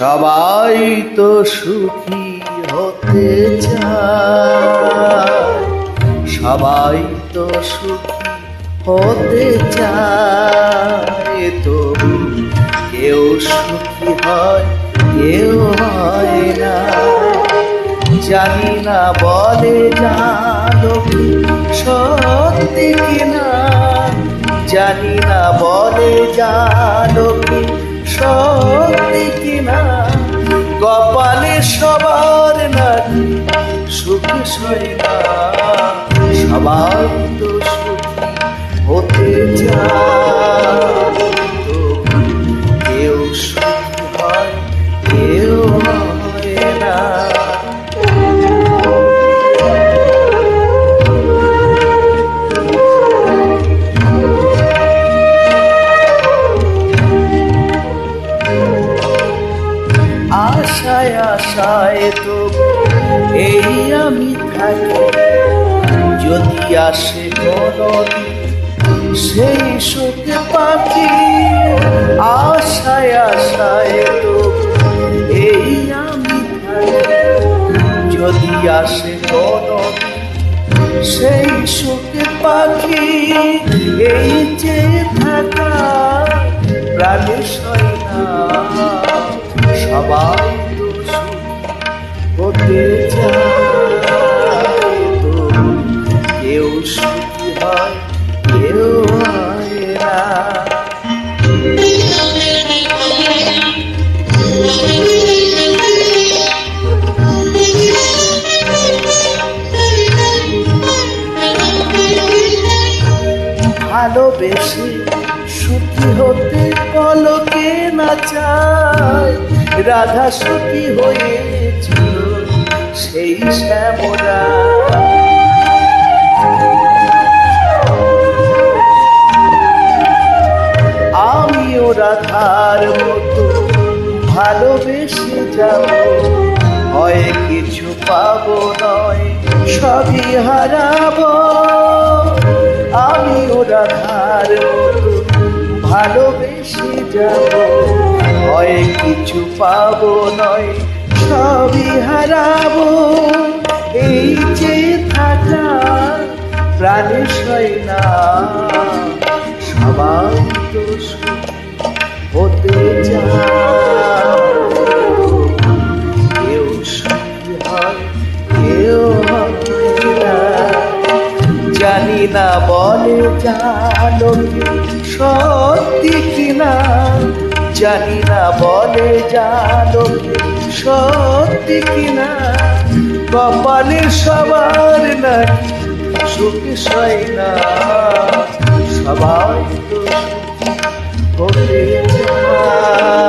সবাই তো সুখী হতে চায়, সবাই তো সুখী হতে চায়, তবু কেউ সুখী হয় কেউ হয় না। জানি না বলে জানো কি সত্যি কিনা, জানি না বলে জানো কি সত্যি কিনা, কপালে সবার নাকি সুখ সয় না। সবাই তো সুখী হতে চায়, কেউ সুখী হয় কেউ হয় না। আশায় আশায় তো এই আমি থাকি, যদি আসে কোনদিন সেই সুখে পাখি। আশায় আশায় তো এই আমি থাকি, যদি আসে কোনদিন সেই সুখে পাখি। এই যে থাকা প্রাণে সয় না, সবাই তো সুখী হতে চায়, কেউ সুখী হয় কেউ হয় না। ভালোবেসে সুখী হতে পলকে না চায়, রাধা সুখী হয়েছিল সেই শ্যামরা। আমিও রাধার মতো ভালোবেসে যাব, হয় কিছু পাবো নয় সবই হারাবো। আমিও রাধার মতো ভালোবেসে যাব, হয় কিছু পাবো নয় সবই হারাবো। এই যে থাকা প্রাণে সয় না, সবাই তো সুখী হতে চায়, কেউ সুখী হয় কেউ হয় না। জানি না বলে জানো কি সত্যি কিনা, জানি না বলে জানো কি সত্যি কিনা, কপালে সবার নাকি সুখ সয় না। সবাই তো সুখী হতে চায়।